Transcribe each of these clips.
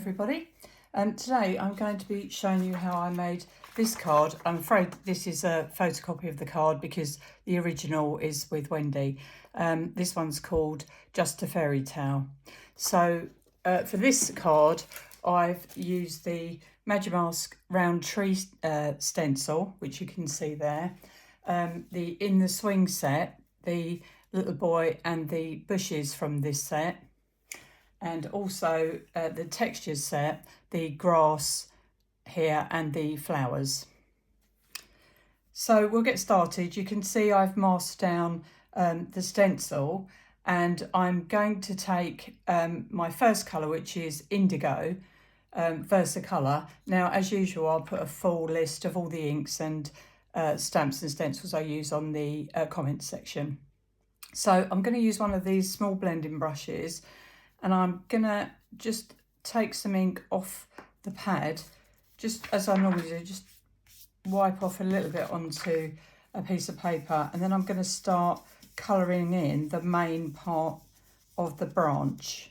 Everybody, and today I'm going to be showing you how I made this card. I'm afraid this is a photocopy of the card because the original is with Wendy. This one's called Just a Fairy Tale. So for this card I've used the MajeMask round tree stencil, which you can see there, in the swing set, the little boy and the bushes from this set, and also the textures set, the grass here and the flowers. So we'll get started. You can see I've masked down the stencil, and I'm going to take my first colour, which is indigo, Versacolor. Now, as usual, I'll put a full list of all the inks and stamps and stencils I use on the comments section. So I'm going to use one of these small blending brushes, and I'm gonna just take some ink off the pad, just as I normally do, just wipe off a little bit onto a piece of paper, and then I'm gonna start colouring in the main part of the branch,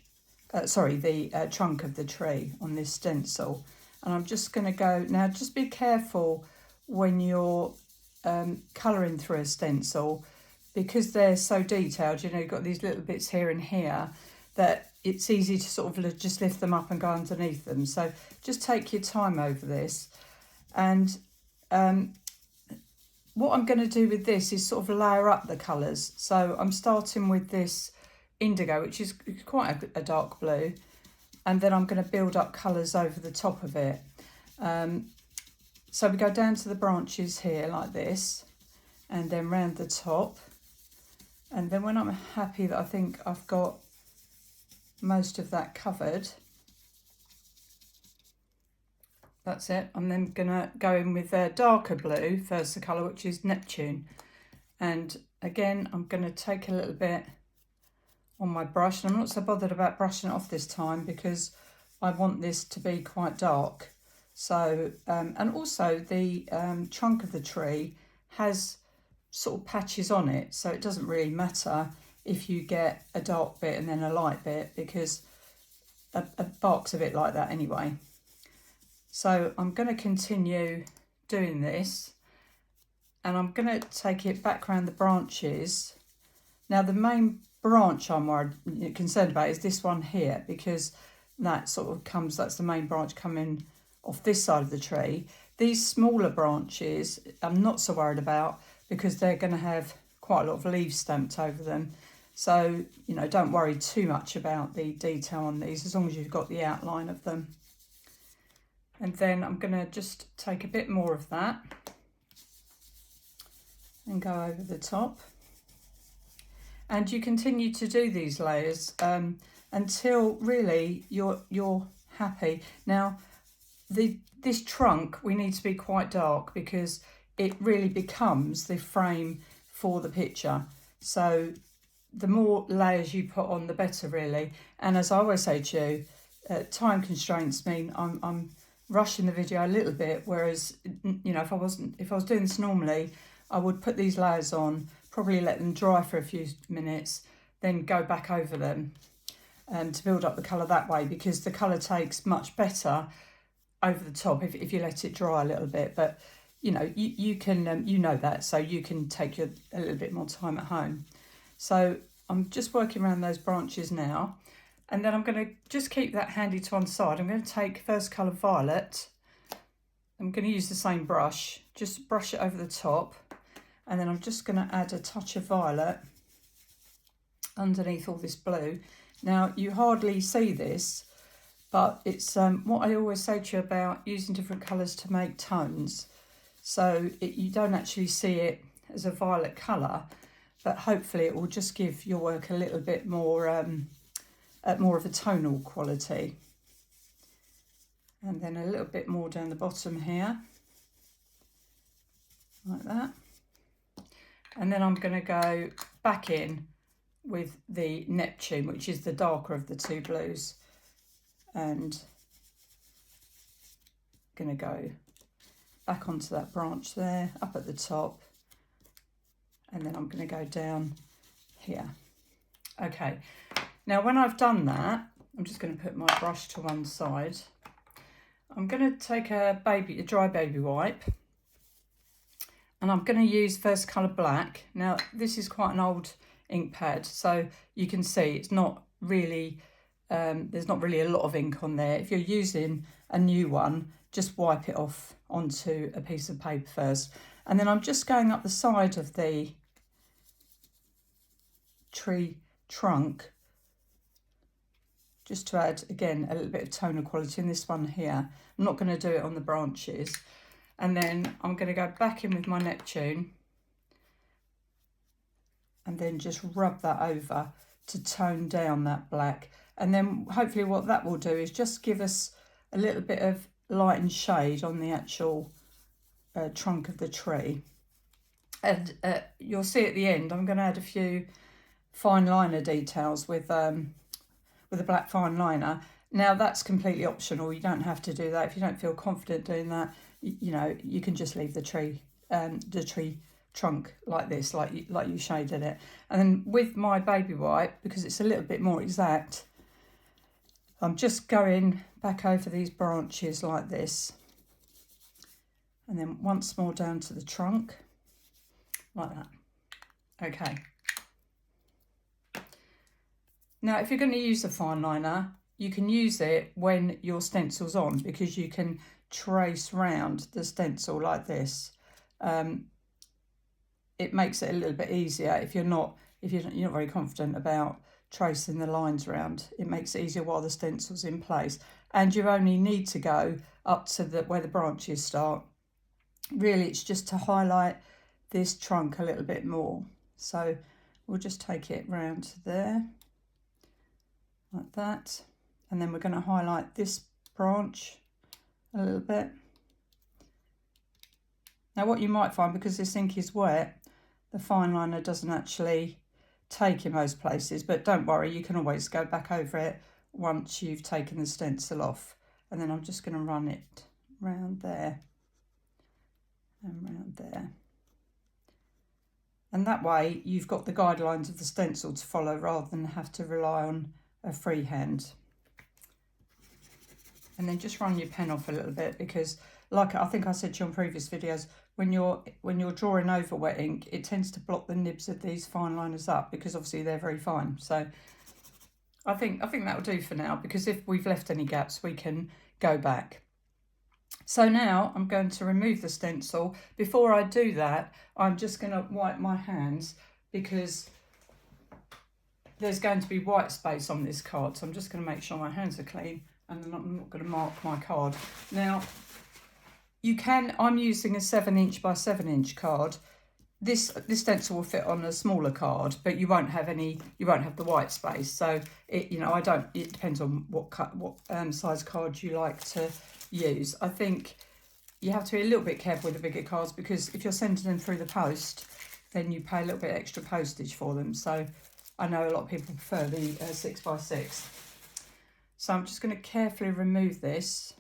the trunk of the tree on this stencil. And I'm just gonna go, now just be careful when you're colouring through a stencil, because they're so detailed, you know, you've got these little bits here and here, that it's easy to sort of just lift them up and go underneath them. So just take your time over this. And what I'm going to do with this is sort of layer up the colours. So I'm starting with this indigo, which is quite a dark blue, and then I'm going to build up colours over the top of it. So we go down to the branches here like this, and then round the top. And then when I'm happy that I think I've got most of that covered, that's it. I'm then gonna go in with a darker blue Versacolor, which is Neptune, and again I'm gonna take a little bit on my brush, and I'm not so bothered about brushing it off this time because I want this to be quite dark. So and also the trunk of the tree has sort of patches on it, so it doesn't really matter if you get a dark bit and then a light bit, because a bark's a bit like that anyway. So I'm going to continue doing this, and I'm going to take it back around the branches. Now the main branch I'm concerned about is this one here, because that sort of comes, that's the main branch coming off this side of the tree. These smaller branches I'm not so worried about, because they're going to have quite a lot of leaves stamped over them. So, you know, don't worry too much about the detail on these, as long as you've got the outline of them. And then I'm going to just take a bit more of that and go over the top. And you continue to do these layers until really you're happy. Now, this trunk, we need to be quite dark because it really becomes the frame for the picture. So the more layers you put on, the better, really. And as I always say to you, time constraints mean I'm rushing the video a little bit, whereas, you know, if I was doing this normally, I would put these layers on, probably let them dry for a few minutes, then go back over them to build up the colour that way, because the colour takes much better over the top if you let it dry a little bit. But you know, you can you know that, so you can take a little bit more time at home. So I'm just working around those branches now, and then I'm going to just keep that handy to one side. I'm going to take Versacolour Violet. I'm going to use the same brush, just brush it over the top, and then I'm just going to add a touch of violet underneath all this blue. Now, you hardly see this, but it's what I always say to you about using different colours to make tones. So you don't actually see it as a violet colour, but hopefully it will just give your work a little bit more, more of a tonal quality. And then a little bit more down the bottom here, like that. And then I'm going to go back in with the Neptune, which is the darker of the two blues, and I'm going to go back onto that branch there, up at the top, and then I'm going to go down here. Okay, now when I've done that, I'm just going to put my brush to one side. I'm going to take a dry baby wipe, and I'm going to use Versacolor Black. Now, this is quite an old ink pad, so you can see it's not really, there's not really a lot of ink on there. If you're using a new one, just wipe it off onto a piece of paper first. And then I'm just going up the side of the tree trunk, just to add, again, a little bit of tonal quality in this one here. I'm not going to do it on the branches. And then I'm going to go back in with my Neptune and then just rub that over to tone down that black. And then hopefully what that will do is just give us a little bit of light and shade on the actual trunk of the tree. And you'll see at the end, I'm going to add a few fine liner details with a black fine liner. Now that's completely optional. You don't have to do that. If you don't feel confident doing that, you know, you can just leave the tree trunk like this, like you shaded it. And then with my baby wipe, because it's a little bit more exact, I'm just going back over these branches like this, and then once more down to the trunk like that. Okay. Now, if you're going to use a fine liner, you can use it when your stencil's on, because you can trace round the stencil like this. It makes it a little bit easier if you're not very confident about tracing the lines around. It makes it easier while the stencil's in place, and you only need to go up to where the branches start. Really, it's just to highlight this trunk a little bit more. So we'll just take it round to there like that, and then we're going to highlight this branch a little bit. Now what you might find, because this ink is wet, the fine liner doesn't actually take in most places, but don't worry, you can always go back over it once you've taken the stencil off. And then I'm just going to run it round there and round there. And that way you've got the guidelines of the stencil to follow rather than have to rely on a freehand. And then just run your pen off a little bit, because like I think I said to you on previous videos, when you're drawing over wet ink, it tends to block the nibs of these fine liners up, because obviously they're very fine. So I think that'll do for now, because if we've left any gaps, we can go back. So now I'm going to remove the stencil. Before I do that, I'm just going to wipe my hands, because there's going to be white space on this card. So I'm just going to make sure my hands are clean, and then I'm not going to mark my card. Now, I'm using a 7" by 7" card. This stencil will fit on a smaller card, but you won't have the white space. So it depends on what size card you like to use. I think you have to be a little bit careful with the bigger cards, because if you're sending them through the post, then you pay a little bit extra postage for them. So I know a lot of people prefer the 6 by 6. So I'm just going to carefully remove this.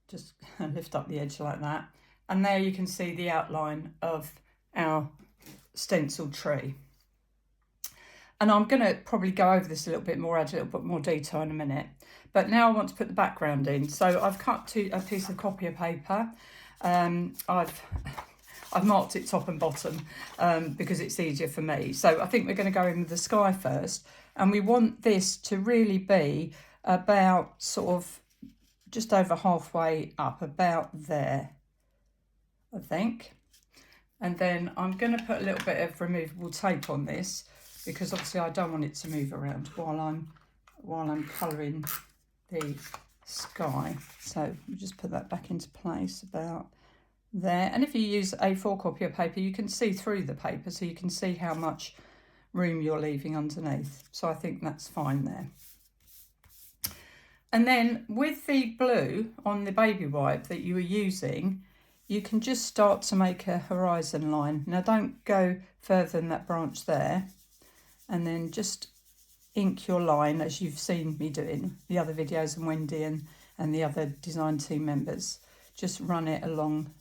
Just lift up the edge like that. And there you can see the outline of our stencil tree. And I'm going to probably go over this a little bit more, add a little bit more detail in a minute. But now I want to put the background in. So I've cut to a piece of copier paper. I've marked it top and bottom because it's easier for me. So I think we're going to go in with the sky first. And we want this to really be about sort of just over halfway up, about there, I think. And then I'm going to put a little bit of removable tape on this, because obviously I don't want it to move around while I'm colouring the sky. So we'll just put that back into place about there. And if you use A4 copier paper, you can see through the paper, so you can see how much room you're leaving underneath. So I think that's fine there. And then with the blue on the baby wipe that you were using, you can just start to make a horizon line. Now don't go further than that branch there, and then just ink your line as you've seen me doing the other videos, and Wendy and the other design team members. Just run it along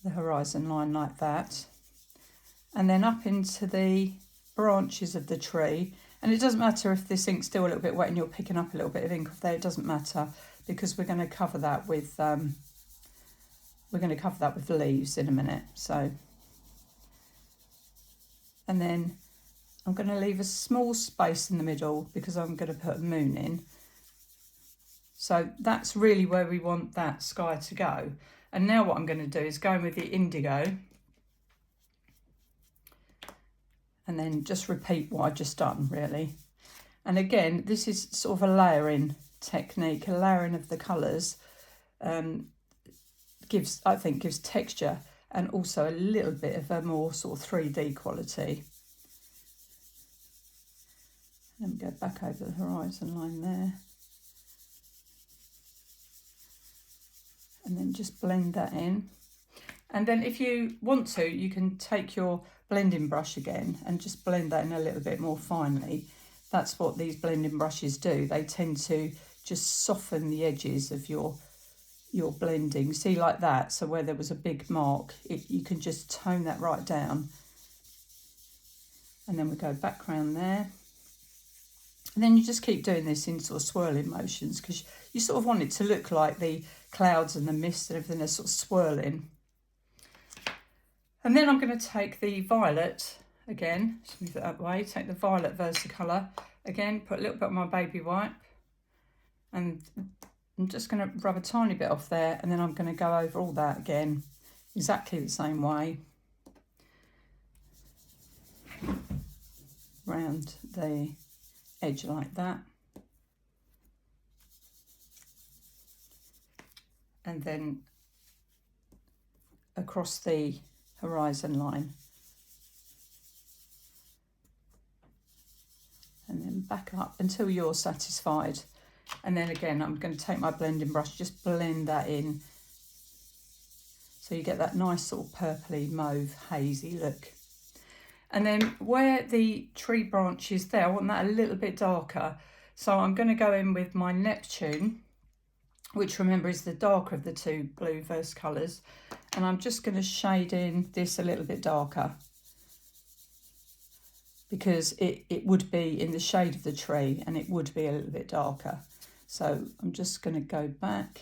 the horizon line like that, and then up into the branches of the tree. And it doesn't matter if this ink's still a little bit wet and you're picking up a little bit of ink off there, it doesn't matter, because we're going to cover that with leaves in a minute. So, and then I'm going to leave a small space in the middle because I'm going to put a moon in. So that's really where we want that sky to go. And now what I'm going to do is go in with the indigo and then just repeat what I've just done, really. And again, this is sort of a layering technique, a layering of the colours. I think gives texture and also a little bit of a more sort of 3D quality. Let me go back over the horizon line there. And then just blend that in. And then if you want to, you can take your blending brush again and just blend that in a little bit more finely. That's what these blending brushes do. They tend to just soften the edges of your blending. See, like that. So where there was a big mark, you can just tone that right down. And then we go back around there. And then you just keep doing this in sort of swirling motions because you sort of want it to look like the clouds and the mist and everything are sort of swirling. And then I'm going to take the violet again, just move it that way, take the violet Versacolor again, put a little bit on my baby wipe, and I'm just going to rub a tiny bit off there, and then I'm going to go over all that again, exactly the same way, round the edge like that. And then across the horizon line. And then back up until you're satisfied. And then again, I'm going to take my blending brush, just blend that in. So you get that nice sort of purpley mauve hazy look. And then where the tree branch is there, I want that a little bit darker. So I'm going to go in with my Neptune, which remember is the darker of the two blue Versacolours, and I'm just going to shade in this a little bit darker because it would be in the shade of the tree and it would be a little bit darker. So I'm just going to go back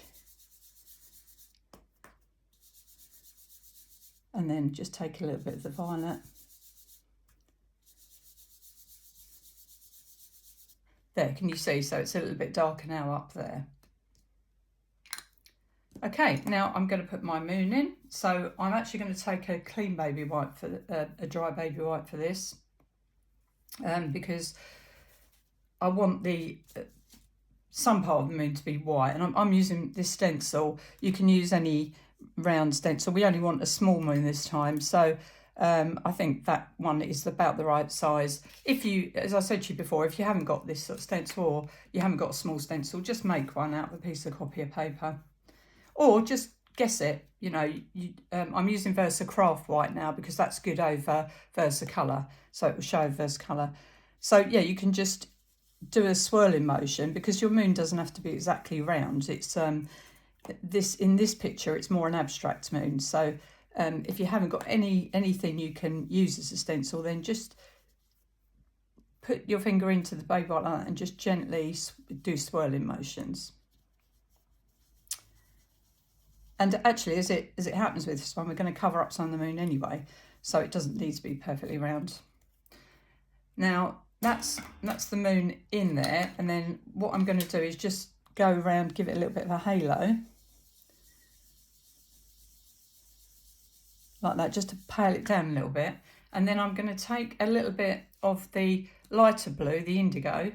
and then just take a little bit of the violet. There, can you see? So it's a little bit darker now up there. Okay, now I'm going to put my moon in. So I'm actually going to take a clean baby wipe for a dry baby wipe for this, because I want the some part of the moon to be white, and I'm using this stencil. You can use any round stencil. We only want a small moon this time, so I think that one is about the right size. If you, as I said to you before, if you haven't got this sort of stencil or you haven't got a small stencil, just make one out of a piece of copier paper. Or just guess it, you know, I'm using Versacraft white now because that's good over Versacolor. So it will show Versacolor. So yeah, you can just do a swirling motion because your moon doesn't have to be exactly round. It's in this picture, it's more an abstract moon. So if you haven't got anything you can use as a stencil, then just put your finger into the baby white like that and just gently do swirling motions. And actually, as it happens with this one, we're going to cover up some of the moon anyway, so it doesn't need to be perfectly round. Now, that's the moon in there, and then what I'm going to do is just go around, give it a little bit of a halo, like that, just to pale it down a little bit. And then I'm going to take a little bit of the lighter blue, the indigo,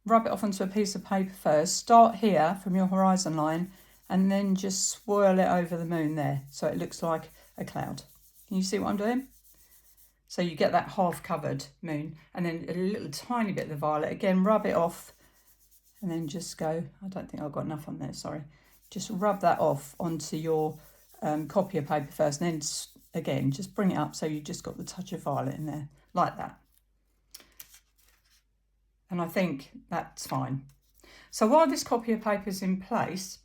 rub it off onto a piece of paper first, start here from your horizon line, and then just swirl it over the moon there so it looks like a cloud. Can you see what I'm doing? So you get that half covered moon, and then a little tiny bit of the violet. Again, rub it off and then just go, I don't think I've got enough on there, sorry. Just rub that off onto your copier paper first, and then again, just bring it up so you've just got the touch of violet in there, like that. And I think that's fine. So while this copier paper is in place,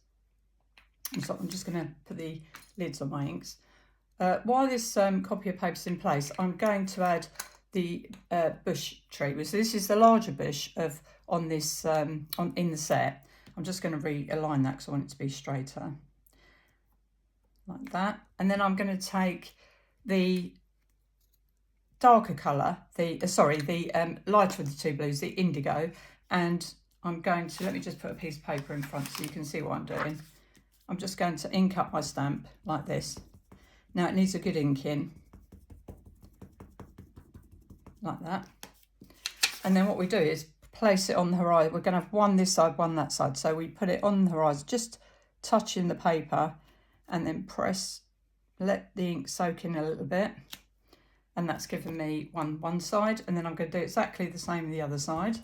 so I'm just going to put the lids on my inks. While this copier paper is in place, I'm going to add the bush tree. So this is the larger bush on this in the set. I'm just going to realign that because I want it to be straighter, like that. And then I'm going to take the darker colour, the lighter of the two blues, the indigo, and I'm going to, let me just put a piece of paper in front so you can see what I'm doing. I'm just going to ink up my stamp like this. Now it needs a good ink in, like that. And then what we do is place it on the horizon. We're going to have one this side, one that side. So we put it on the horizon, just touching the paper, and then press, let the ink soak in a little bit. And that's given me one side. And then I'm going to do exactly the same on the other side.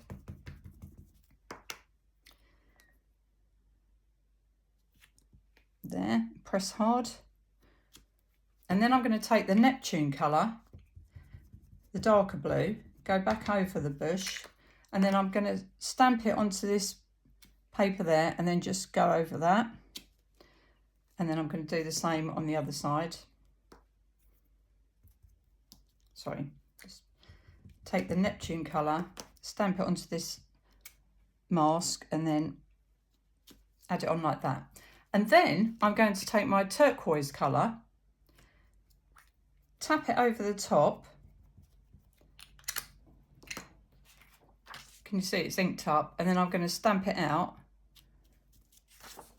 There, press hard. And then I'm going to take the Neptune colour, the darker blue, go back over the bush, and then I'm going to stamp it onto this paper there, and then just go over that. And then I'm going to do the same on the other side. Sorry, just take the Neptune colour, stamp it onto this mask, and then add it on like that. And then I'm going to take my turquoise colour, tap it over the top. Can you see it's inked up? And then I'm going to stamp it out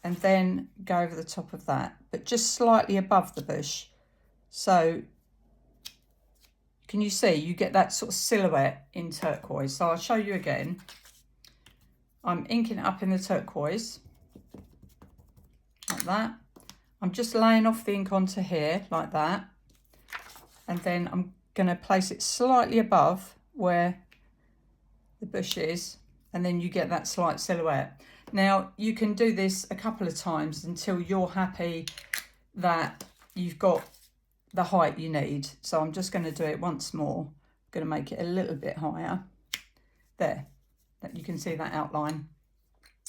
and then go over the top of that, but just slightly above the bush. So can you see you get that sort of silhouette in turquoise? So I'll show you again. I'm inking it up in the turquoise, like that. I'm just laying off the ink onto here, like that. And then I'm going to place it slightly above where the bush is, and then you get that slight silhouette. Now you can do this a couple of times until you're happy that you've got the height you need. So I'm just going to do it once more. I'm going to make it a little bit higher. There, that you can see that outline.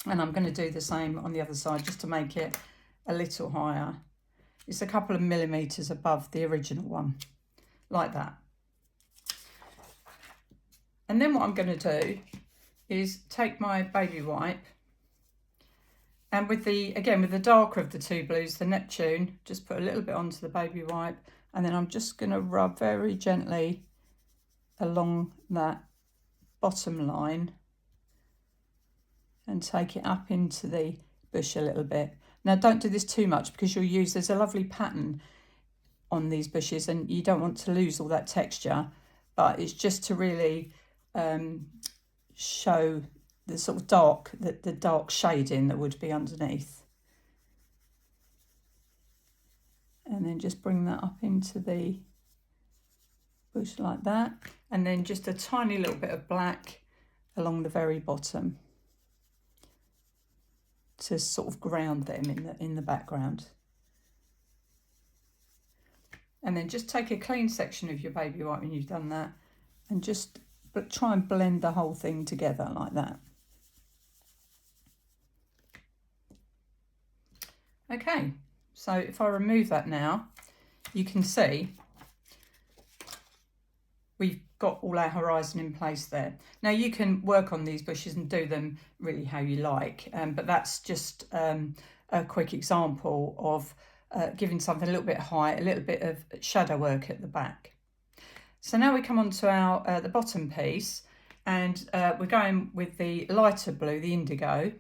And I'm going to do the same on the other side just to make it a little higher. It's a couple of millimeters above the original one, like that. And then what I'm going to do is take my baby wipe, and with the darker of the two blues, the Neptune, just put a little bit onto the baby wipe, and then I'm just going to rub very gently along that bottom line and take it up into the bush a little bit. Now don't do this too much because there's a lovely pattern on these bushes and you don't want to lose all that texture, but it's just to really show the sort of the dark shading that would be underneath. And then just bring that up into the bush like that, and then just a tiny little bit of black along the very bottom to sort of ground them in the background. And then just take a clean section of your baby wipe when you've done that, and just try and blend the whole thing together like that. Okay, so if I remove that now, you can see we've got all our horizon in place there. Now you can work on these bushes and do them really how you like, but that's just a quick example of giving something a little bit high, a little bit of shadow work at the back. So now we come on to our the bottom piece, and we're going with the lighter blue, the indigo.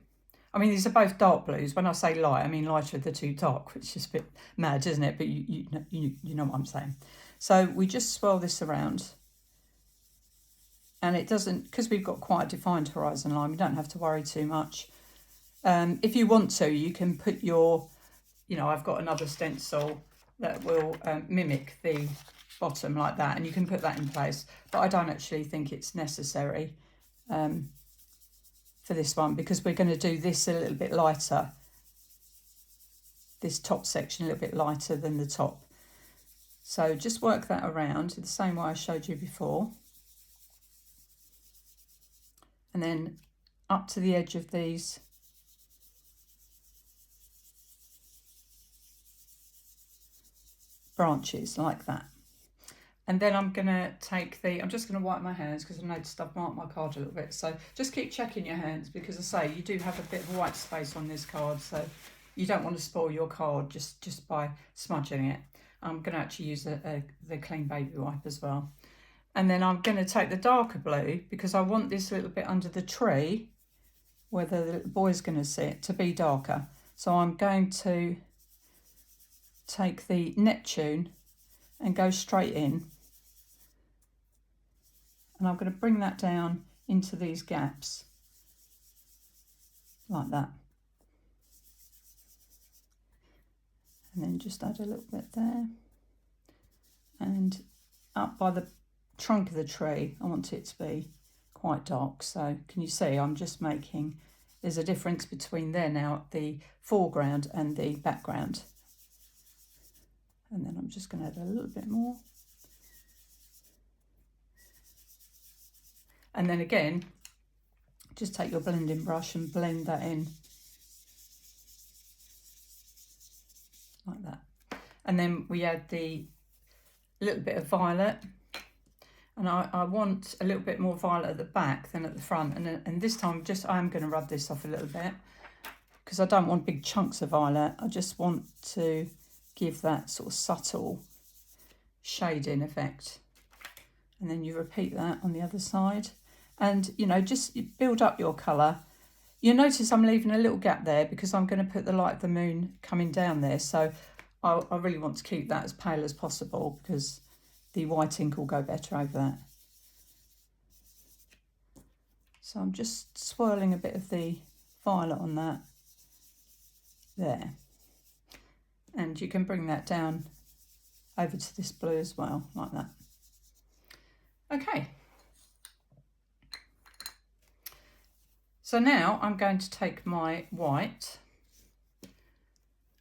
I mean, these are both dark blues. When I say light, I mean lighter of the two dark, which is a bit mad, isn't it? But you know what I'm saying. So we just swirl this around, and it doesn't, because we've got quite a defined horizon line, we don't have to worry too much. If you want to, you can put your, I've got another stencil that will mimic the bottom like that, and you can put that in place, but I don't actually think it's necessary for this one, because we're going to do this a little bit lighter, this top section a little bit lighter than the top. So just work that around the same way I showed you before, and then up to the edge of these branches like that. And then I'm going to take I'm just going to wipe my hands because I noticed I've marked my card a little bit. So just keep checking your hands because I say you do have a bit of white space on this card. So you don't want to spoil your card just by smudging it. I'm going to actually use the clean baby wipe as well. And then I'm going to take the darker blue because I want this little bit under the tree where the little boy's going to sit to be darker. So I'm going to take the Neptune and go straight in. And I'm going to bring that down into these gaps like that. And then just add a little bit there. And up by the trunk of the tree, I want it to be quite dark. So can you see I'm just making, there's a difference between there now, the foreground and the background. And then I'm just going to add a little bit more. And then again, just take your blending brush and blend that in like that. And then we add the little bit of violet. And I want a little bit more violet at the back than at the front. And this time I'm going to rub this off a little bit because I don't want big chunks of violet. I just want to give that sort of subtle shading effect. And then you repeat that on the other side. And, you know, just build up your colour. You'll notice I'm leaving a little gap there because I'm going to put the light of the moon coming down there. So I really want to keep that as pale as possible because the white ink will go better over that. So I'm just swirling a bit of the violet on that there. And you can bring that down over to this blue as well, like that. Okay. So now I'm going to take my white,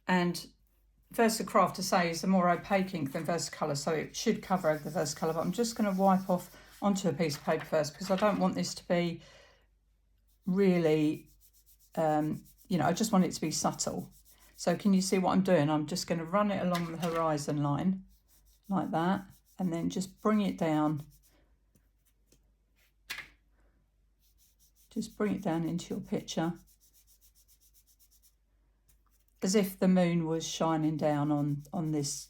and Versacraft, to say, is a more opaque ink than Versacolor, so it should cover over the Versacolor, but I'm just going to wipe off onto a piece of paper first because I don't want this to be really, you know, I just want it to be subtle. So can you see what I'm doing? I'm just going to run it along the horizon line like that, and then just bring it down. Just bring it down into your picture as if the moon was shining down on this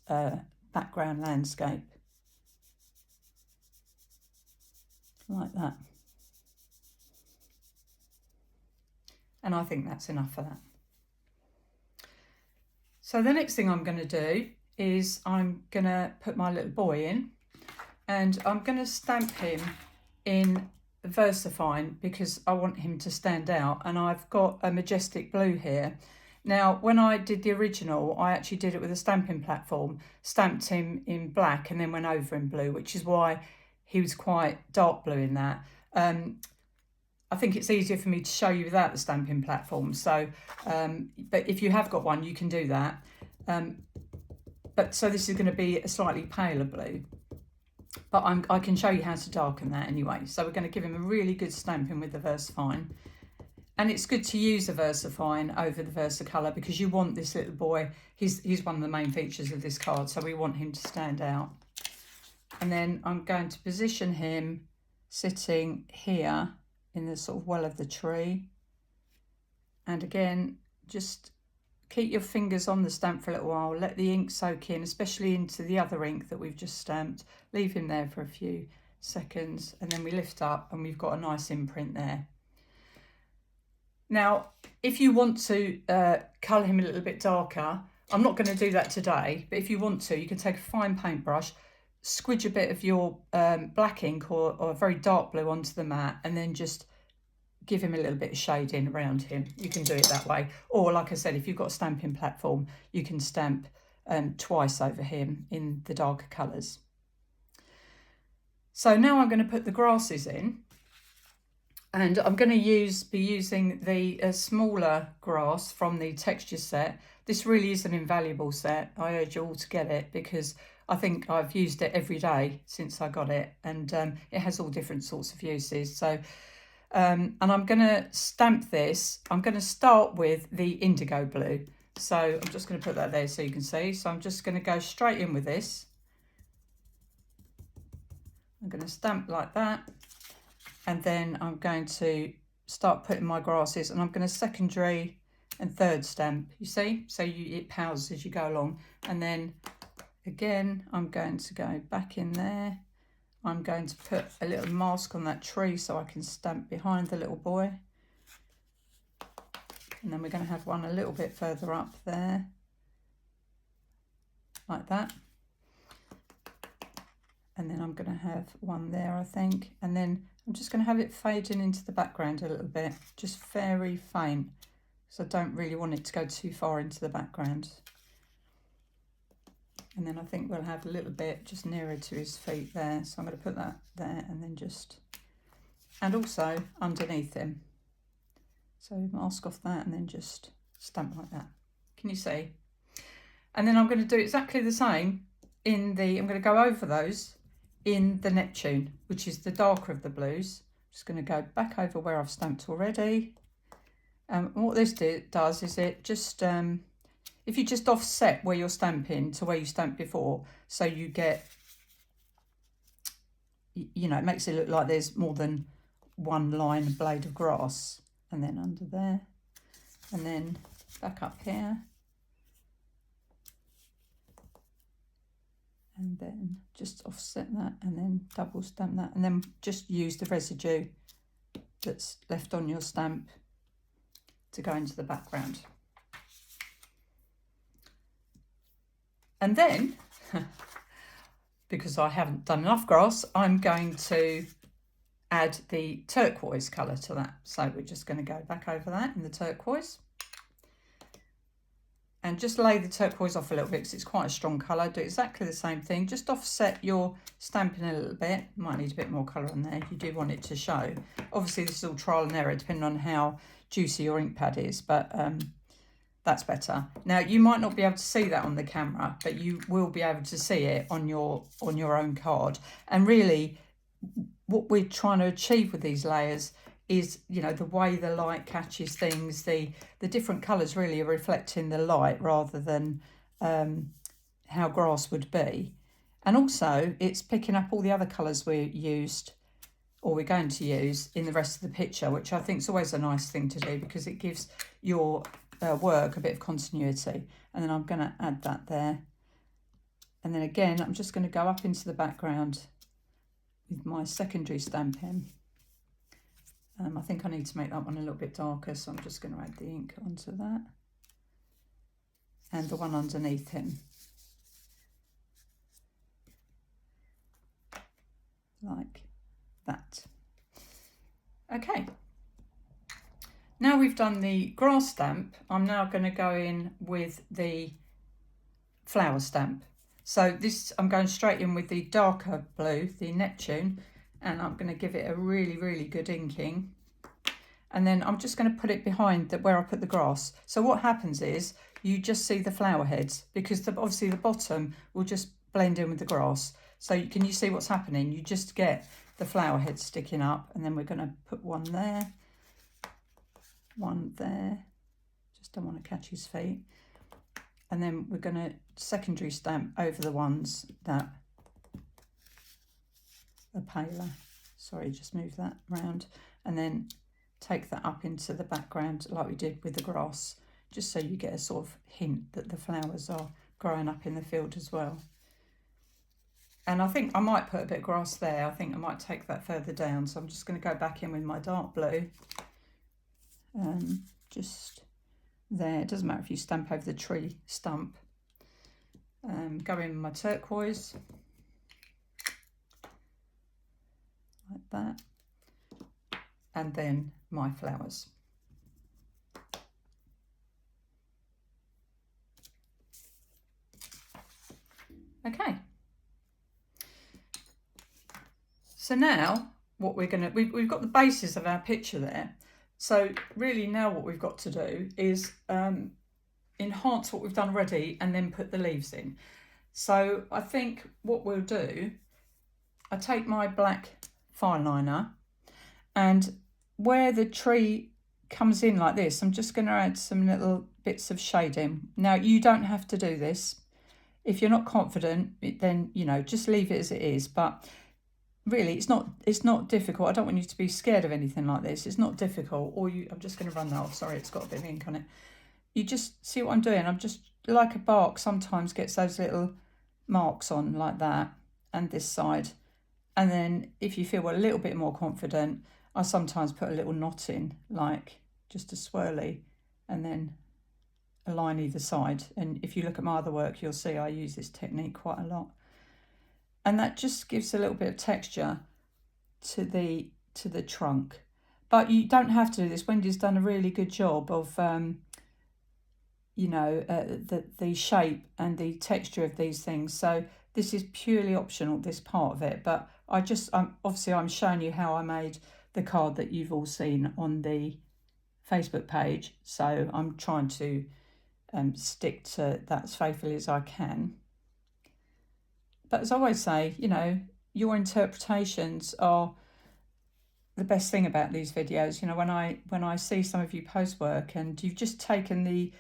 background landscape. Like that. And I think that's enough for that. So the next thing I'm going to do is I'm going to put my little boy in, and I'm going to stamp him in Versafine because I want him to stand out, and I've got a majestic blue here. Now when I did the original, I actually did it with a stamping platform, stamped him in black and then went over in blue, which is why he was quite dark blue in that. I think it's easier for me to show you without the stamping platform, so but if you have got one you can do that. But so this is going to be a slightly paler blue. But I can show you how to darken that anyway. So we're going to give him a really good stamping with the Versafine. And it's good to use the Versafine over the Versacolor because you want this little boy, he's one of the main features of this card, so we want him to stand out. And then I'm going to position him sitting here in the sort of well of the tree. And again, just keep your fingers on the stamp for a little while, let the ink soak in, especially into the other ink that we've just stamped. Leave him there for a few seconds, and then we lift up and we've got a nice imprint there. Now, if you want to colour him a little bit darker, I'm not going to do that today, but if you want to, you can take a fine paintbrush, squidge a bit of your black ink or a very dark blue onto the mat, and then just give him a little bit of shading around him. You can do it that way. Or like I said, if you've got a stamping platform, you can stamp twice over him in the darker colours. So now I'm going to put the grasses in, and I'm going to be using the smaller grass from the texture set. This really is an invaluable set. I urge you all to get it because I think I've used it every day since I got it, and it has all different sorts of uses. So and I'm going to stamp this. I'm going to start with the indigo blue. So I'm just going to put that there so you can see. So I'm just going to go straight in with this. I'm going to stamp like that, and then I'm going to start putting my grasses, and I'm going to secondary and third stamp, you see, so it pauses as you go along. And then again I'm going to go back in there. I'm going to put a little mask on that tree so I can stamp behind the little boy, and then we're going to have one a little bit further up there like that, and then I'm going to have one there, I think, and then I'm just going to have it fading into the background a little bit, just very faint, because I don't really want it to go too far into the background. And then I think we'll have a little bit just nearer to his feet there, so I'm going to put that there, and then just, and also underneath him. So mask off that and then just stamp like that. Can you see? And then I'm going to do exactly the same in the, I'm going to go over those in the Neptune, which is the darker of the blues. I'm just going to go back over where I've stamped already. And what this does is it just, if you just offset where you're stamping to where you stamped before, so you get, you know, it makes it look like there's more than one line of blade of grass. And then under there, and then back up here, and then just offset that, and then double stamp that, and then just use the residue that's left on your stamp to go into the background. And then, because I haven't done enough grass, I'm going to add the turquoise colour to that. So we're just going to go back over that in the turquoise. And just lay the turquoise off a little bit because it's quite a strong colour. Do exactly the same thing. Just offset your stamping a little bit. Might need a bit more colour on there if you do want it to show. Obviously this is all trial and error depending on how juicy your ink pad is, but that's better. Now you might not be able to see that on the camera, but you will be able to see it on your own card. And really what we're trying to achieve with these layers is, you know, the way the light catches things, the different colours really are reflecting the light rather than how grass would be. And also it's picking up all the other colours we used or we're going to use in the rest of the picture, which I think is always a nice thing to do because it gives your work a bit of continuity. And then I'm going to add that there. And then again, I'm just going to go up into the background with my secondary stamping. I think I need to make that one a little bit darker, so I'm just going to add the ink onto that. And the one underneath him. Like that. Okay. Now we've done the grass stamp, I'm now going to go in with the flower stamp. So this, I'm going straight in with the darker blue, the Neptune, and I'm going to give it a really, really good inking. And then I'm just going to put it behind where I put the grass. So what happens is you just see the flower heads because obviously the bottom will just blend in with the grass. So can you see what's happening? You just get the flower heads sticking up, and then we're going to put one there, one there. Just don't want to catch his feet. And then we're going to secondary stamp over the ones that are paler. Sorry, just move that round. And then take that up into the background like we did with the grass, just so you get a sort of hint that the flowers are growing up in the field as well. And I think I might put a bit of grass there. I think I might take that further down. So I'm just going to go back in with my dark blue. Just there. It doesn't matter if you stamp over the tree stump. Go in with my turquoise. Like that. And then my flowers. Okay. So now what we're going to, we've got the basis of our picture there. So really now what we've got to do is enhance what we've done already and then put the leaves in. So I think what we'll do, I take my black fineliner, and where the tree comes in like this, I'm just going to add some little bits of shading. Now you don't have to do this. If you're not confident, then, you know, just leave it as it is. But really, it's not difficult. I don't want you to be scared of anything like this. It's not difficult. Or I'm just going to run that off. Sorry, it's got a bit of ink on it. You just see what I'm doing. I'm just, like a bark sometimes gets those little marks on like that, and this side. And then if you feel a little bit more confident, I sometimes put a little knot in, like just a swirly, and then a line either side. And if you look at my other work, you'll see I use this technique quite a lot. And that just gives a little bit of texture to the trunk. But you don't have to do this. Wendy's done a really good job of, you know, the shape and the texture of these things. So this is purely optional, this part of it. But obviously I'm showing you how I made the card that you've all seen on the Facebook page. So I'm trying to stick to that as faithfully as I can. But as I always say, you know, your interpretations are the best thing about these videos. You know, when I see some of you post work and you've just taken the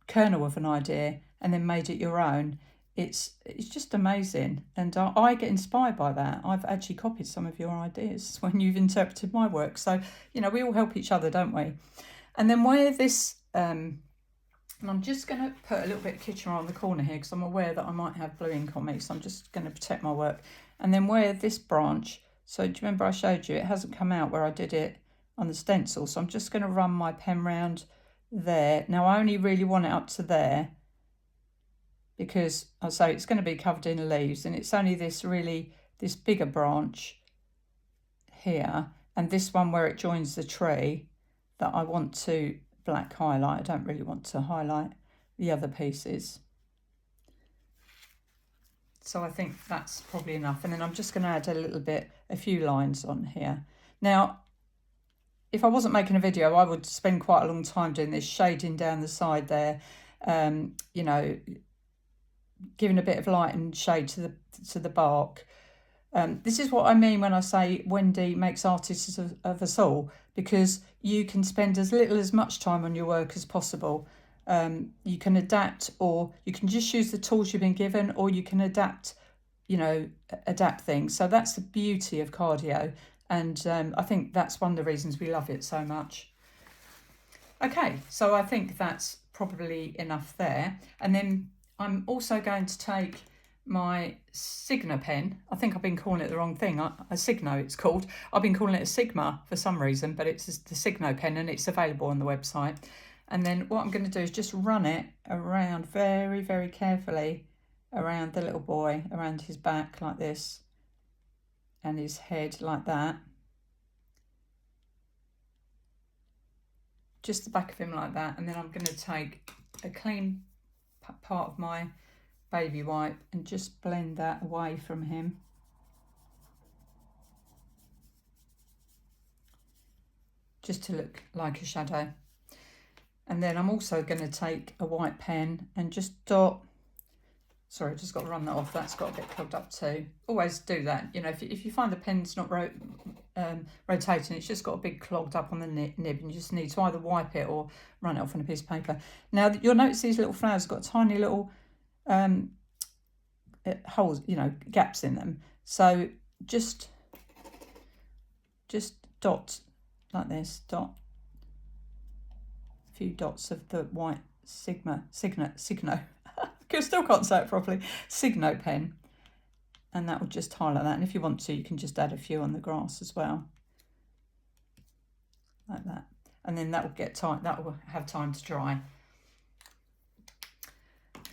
kernel of an idea and then made it your own, it's just amazing. And I get inspired by that. I've actually copied some of your ideas when you've interpreted my work. So, you know, we all help each other, don't we? And then where this... and I'm just going to put a little bit of Kitchener on the corner here because I'm aware that I might have blue ink on me, so I'm just going to protect my work. And then where this branch, so do you remember I showed you, it hasn't come out where I did it on the stencil, so I'm just going to run my pen round there. Now I only really want it up to there because I say it's going to be covered in leaves, and it's only this bigger branch here and this one where it joins the tree that I want to black highlight. I don't really want to highlight the other pieces. So I think that's probably enough. And then I'm just going to add a few lines on here. Now, if I wasn't making a video, I would spend quite a long time doing this, shading down the side there, you know, giving a bit of light and shade to the bark. This is what I mean when I say Wendy makes artists of us all, because you can spend as much time on your work as possible. You can adapt, or you can just use the tools you've been given, or you can adapt things. So that's the beauty of cardio, and I think that's one of the reasons we love it so much. Okay, so I think that's probably enough there. And then I'm also going to take my Signo pen. I think I've been calling it the wrong thing. A Signo it's called. I've been calling it a Sigma for some reason, but it's the Signo pen and it's available on the website. And then what I'm going to do is just run it around very, very carefully around the little boy, around his back like this, and his head like that. Just the back of him like that. And then I'm going to take a clean part of my baby wipe and just blend that away from him. Just to look like a shadow. And then I'm also going to take a white pen and just dot. Sorry, I've just got to run that off. That's got a bit clogged up too. Always do that. You know, if you find the pen's not rotating, it's just got a big clogged up on the nib, and you just need to either wipe it or run it off on a piece of paper. Now, you'll notice these little flowers have got tiny little holes, you know, gaps in them. So just dot like this, dot a few dots of the white Signo. I still can't say it properly. Signo pen, and that will just highlight that. And if you want to, you can just add a few on the grass as well, like that. And then that will get time. That will have time to dry.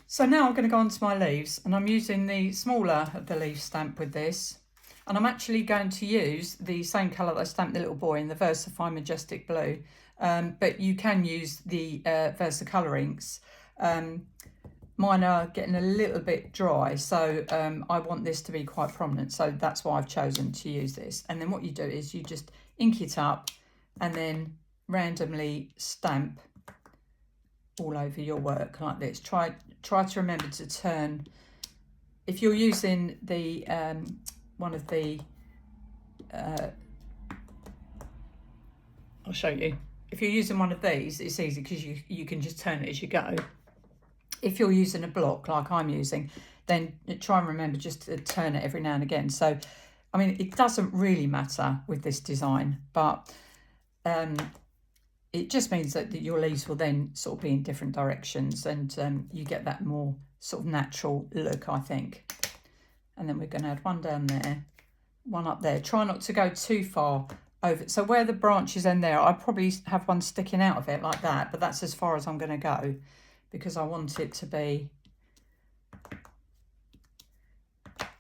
So now I'm going to go on to my leaves, and I'm using the smaller of the leaf stamp with this. And I'm actually going to use the same colour that I stamped the little boy in, the Versafine Majestic Blue. But you can use the Versacolor inks. Mine are getting a little bit dry, so I want this to be quite prominent. So that's why I've chosen to use this. And then what you do is you just ink it up and then randomly stamp all over your work like this. Try to remember to turn, if you're using the one of the I'll show you. If you're using one of these, it's easy because you can just turn it as you go. If you're using a block like I'm using, then try and remember just to turn it every now and again. So, I mean, it doesn't really matter with this design, but it just means that your leaves will then sort of be in different directions, and you get that more sort of natural look, I think. And then we're going to add one down there, one up there. Try not to go too far over. So where the branches end there, I probably have one sticking out of it like that, but that's as far as I'm going to go because I want it to be,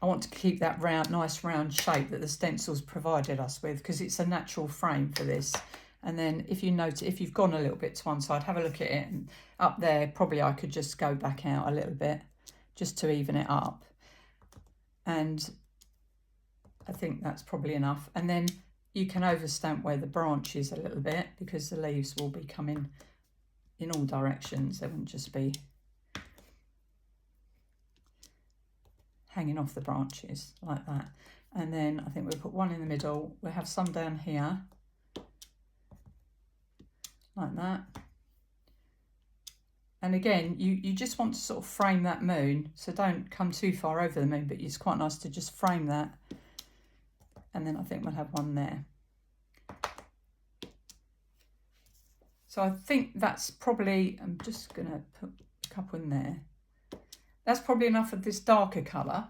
I want to keep that round, nice round shape that the stencils provided us with, because it's a natural frame for this. And then if you notice, if you've gone a little bit to one side, have a look at it, and up there probably I could just go back out a little bit just to even it up. And I think that's probably enough. And then you can overstamp where the branch is a little bit, because the leaves will be coming in all directions. They won't just be hanging off the branches like that. And then I think we'll put one in the middle. We'll have some down here like that. And again, you just want to sort of frame that moon, so don't come too far over the moon, but it's quite nice to just frame that. And then I think we'll have one there. So I think that's probably, I'm just going to put a couple in there. That's probably enough of this darker colour.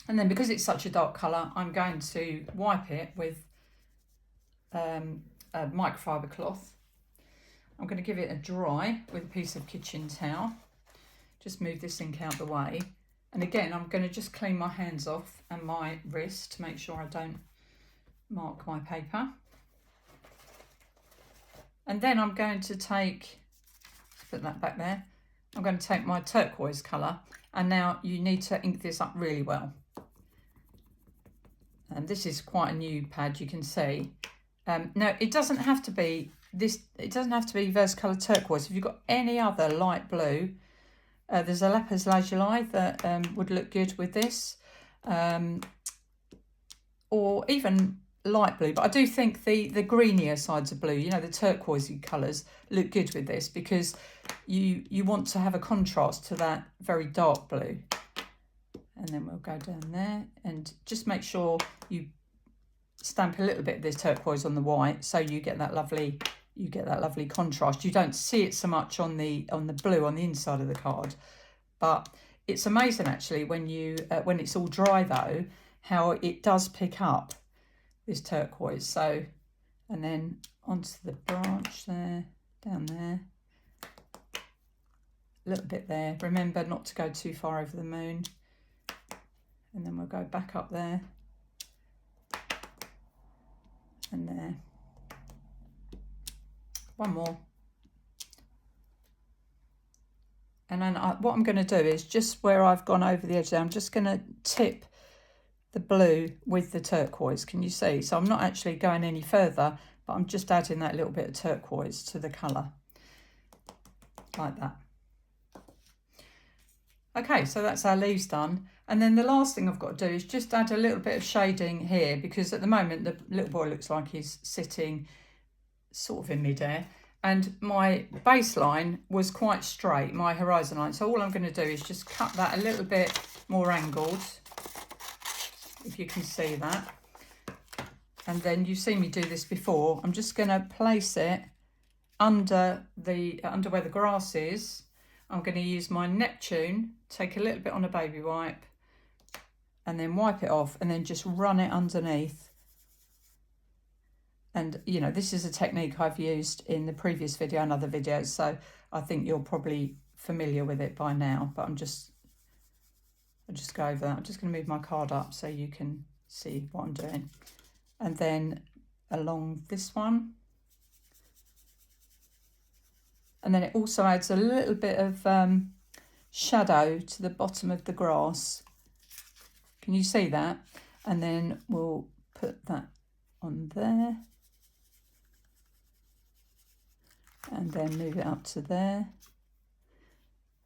And then because it's such a dark colour, I'm going to wipe it with a microfiber cloth. I'm going to give it a dry with a piece of kitchen towel. Just move this ink out the way. And again, I'm going to just clean my hands off and my wrist to make sure I don't mark my paper. And then I'm going to take, put that back there. I'm going to take my turquoise colour, and now you need to ink this up really well. And this is quite a new pad, you can see. Now it doesn't have to be this, it doesn't have to be Versacolor turquoise. If you've got any other light blue, there's a lapis lazuli that would look good with this, or even light blue, but I do think the greenier sides of blue, you know, the turquoisey colours look good with this, because you want to have a contrast to that very dark blue. And then we'll go down there and just make sure you stamp a little bit of this turquoise on the white, so you get that lovely contrast. You don't see it so much on the blue on the inside of the card, but it's amazing actually when it's all dry though, how it does pick up this turquoise. So, and then onto the branch there, down there, a little bit there. Remember not to go too far over the moon. And then we'll go back up there and there. One more. And then what I'm going to do is just where I've gone over the edge there, I'm just going to tip the blue with the turquoise. Can you see? So I'm not actually going any further, but I'm just adding that little bit of turquoise to the colour like that. Okay, so that's our leaves done. And then the last thing I've got to do is just add a little bit of shading here, because at the moment the little boy looks like he's sitting sort of in midair, and my baseline was quite straight, my horizon line. So all I'm going to do is just cut that a little bit more angled, if you can see that. And then you've seen me do this before. I'm just going to place it under where the grass is. I'm going to use my Neptune, take a little bit on a baby wipe, and then wipe it off, and then just run it underneath. And, you know, this is a technique I've used in the previous video and other videos, so I think you're probably familiar with it by now, but I'll just go over that. I'm just going to move my card up so you can see what I'm doing. And then along this one. And then it also adds a little bit of shadow to the bottom of the grass. Can you see that? And then we'll put that on there. And then move it up to there.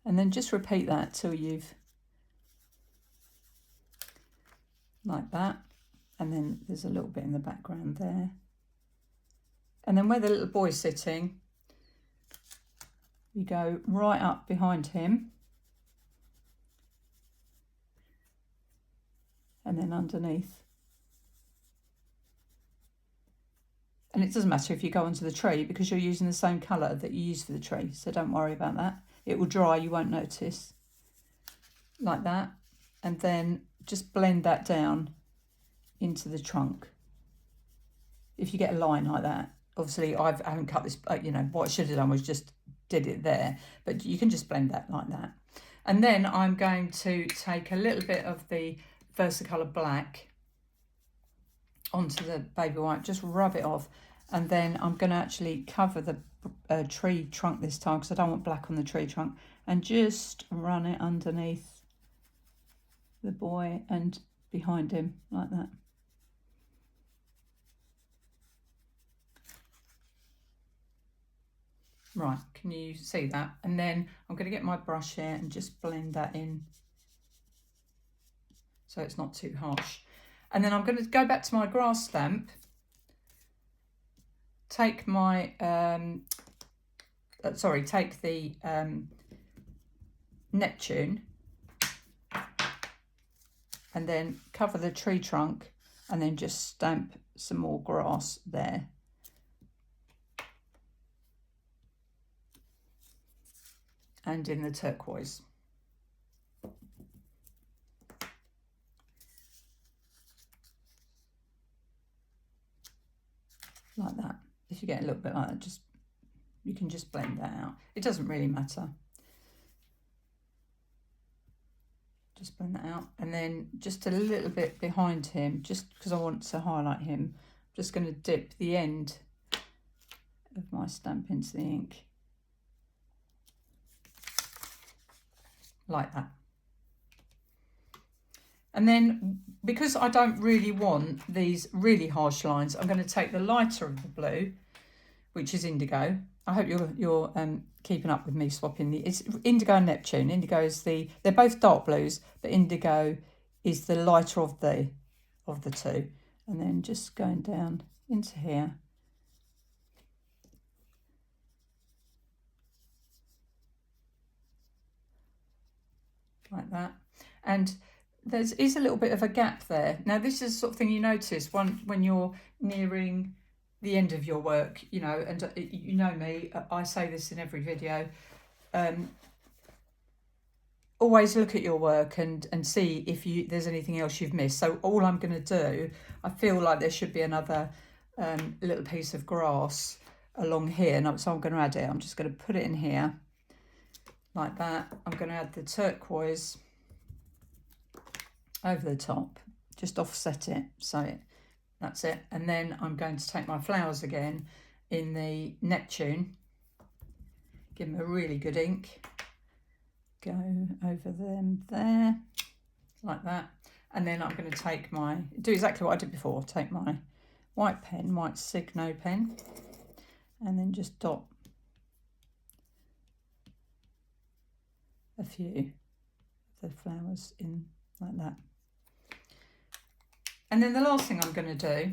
And then just repeat that till you've, like that. And then there's a little bit in the background there. And then where the little boy's sitting, you go right up behind him. and then underneath. And it doesn't matter if you go onto the tree because you're using the same colour that you use for the tree, so don't worry about that. It will dry, you won't notice. Like that. And then just blend that down into the trunk. If you get a line like that, obviously I haven't cut this, you know, what I should have done was just did it there, but you can just blend that like that. And then I'm going to take a little bit of the Versacolor black onto the baby white, just rub it off, and then I'm going to actually cover the tree trunk this time because I don't want black on the tree trunk, and just run it underneath the boy and behind him like that. Right, can you see that? And then I'm going to get my brush here and just blend that in so it's not too harsh. And then I'm going to go back to my grass stamp, take my, take the Neptune, and then cover the tree trunk, and then just stamp some more grass there. And in the turquoise. Like that. If you get a little bit like that, you can just blend that out. It doesn't really matter. Just blend that out. And then just a little bit behind him, just because I want to highlight him, I'm just going to dip the end of my stamp into the ink. Like that. And then, because I don't really want these really harsh lines, I'm going to take the lighter of the blue, which is indigo. I hope you're keeping up with me swapping it's indigo and Neptune. Indigo is they're both dark blues, but indigo is the lighter of the two. And then just going down into here. Like that. And there is a little bit of a gap there. Now this is the sort of thing you notice when you're nearing the end of your work, you know, and you know me, I say this in every video, always look at your work and see if there's anything else you've missed. So all I'm going to do, I feel like there should be another little piece of grass along here, and so I'm going to add it. I'm just going to put it in here like that. I'm going to add the turquoise over the top, just offset it, so that's it. And then I'm going to take my flowers again in the Neptune, give them a really good ink, go over them there, like that. And then I'm going to take do exactly what I did before, take my white pen, white Signo pen, and then just dot a few of the flowers in like that. And then the last thing I'm going to do,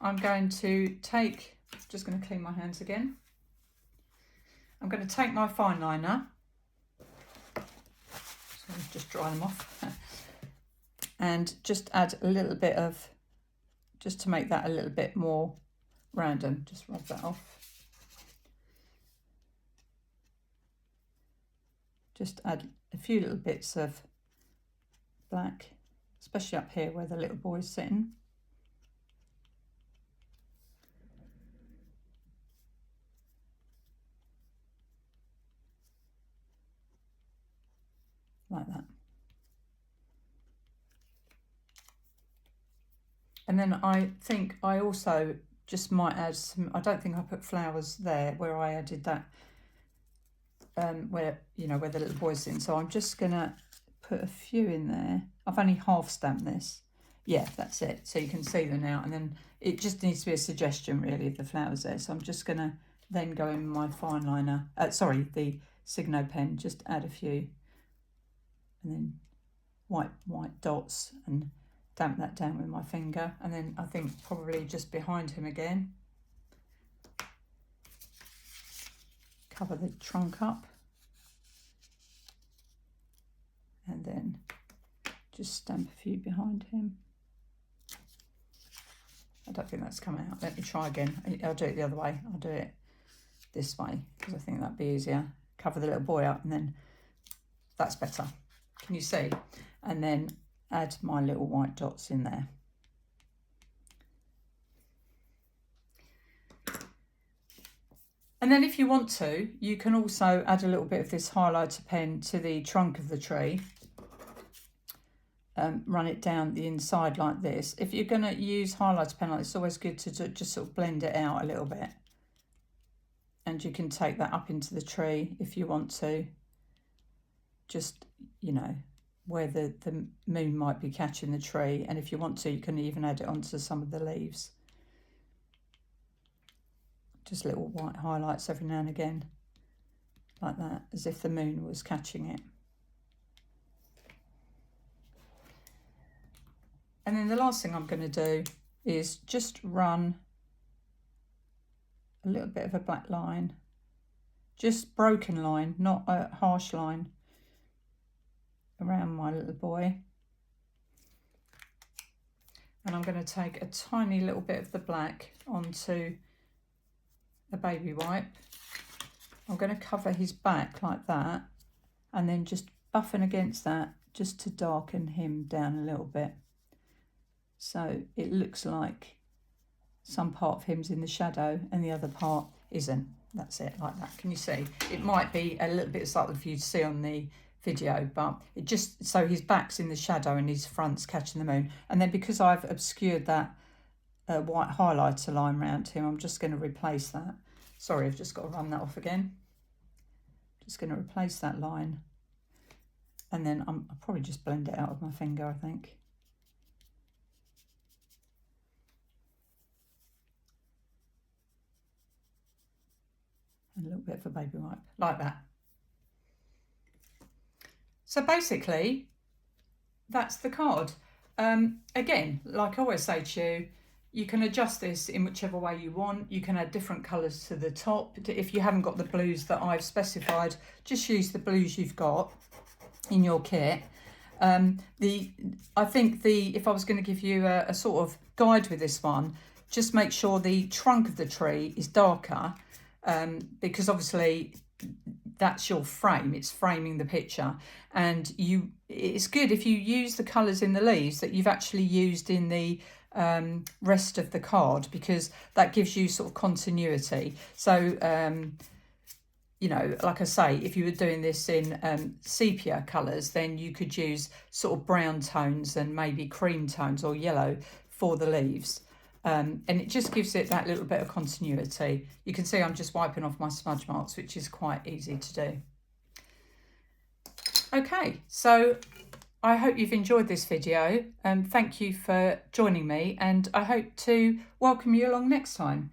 I'm going to take, just going to clean my hands again. I'm going to take my fineliner, so just dry them off, and just add a little bit of, just to make that a little bit more random, just rub that off. Just add a few little bits of black, especially up here where the little boy's sitting. Like that. And then I think I also just might add some, I don't think I put flowers there where I added that, where, you know, where the little boy's sitting. So I'm just gonna put a few in there. I've only half stamped this. Yeah, that's it. So you can see them now. And then it just needs to be a suggestion really of the flowers there. So I'm just gonna then go in my fineliner, the Signo pen, just add a few, and then white dots, and damp that down with my finger. And then I think probably just behind him again, cover the trunk up, and then just stamp a few behind him. I don't think that's come out. Let me try again. I'll do it the other way. I'll do it this way because I think that'd be easier. Cover the little boy up and then that's better. Can you see? And then add my little white dots in there. And then if you want to, you can also add a little bit of this highlighter pen to the trunk of the tree. Run it down the inside like this. If you're going to use highlighter pen like this, it's always good to just sort of blend it out a little bit. And you can take that up into the tree if you want to. Just, you know, where the moon might be catching the tree. And if you want to, you can even add it onto some of the leaves. Just little white highlights every now and again, like that, as if the moon was catching it. And then the last thing I'm going to do is just run a little bit of a black line, just broken line, not a harsh line, around my little boy. And I'm going to take a tiny little bit of the black onto a baby wipe. I'm going to cover his back like that and then just buffing against that just to darken him down a little bit. So it looks like some part of him's in the shadow and the other part isn't. That's it, like that. Can you see? It might be a little bit subtle for you to see on the video, but it just, so his back's in the shadow and his front's catching the moon. And then because I've obscured that white highlighter line around him, I'm just going to replace that. Sorry, I've just got to run that off again. Just going to replace that line. And then I'll probably just blend it out with my finger, I think. And a little bit of a baby wipe, like that. So basically, that's the card. Again, like I always say to you, you can adjust this in whichever way you want. You can add different colours to the top. If you haven't got the blues that I've specified, just use the blues you've got in your kit. I think if I was going to give you a sort of guide with this one, just make sure the trunk of the tree is darker, because obviously that's your frame, it's framing the picture. And it's good if you use the colours in the leaves that you've actually used in the rest of the card, because that gives you sort of continuity. So you know, like I say, if you were doing this in sepia colours, then you could use sort of brown tones and maybe cream tones or yellow for the leaves. And it just gives it that little bit of continuity. You can see I'm just wiping off my smudge marks, which is quite easy to do. Okay, so I hope you've enjoyed this video. Thank you for joining me, and I hope to welcome you along next time.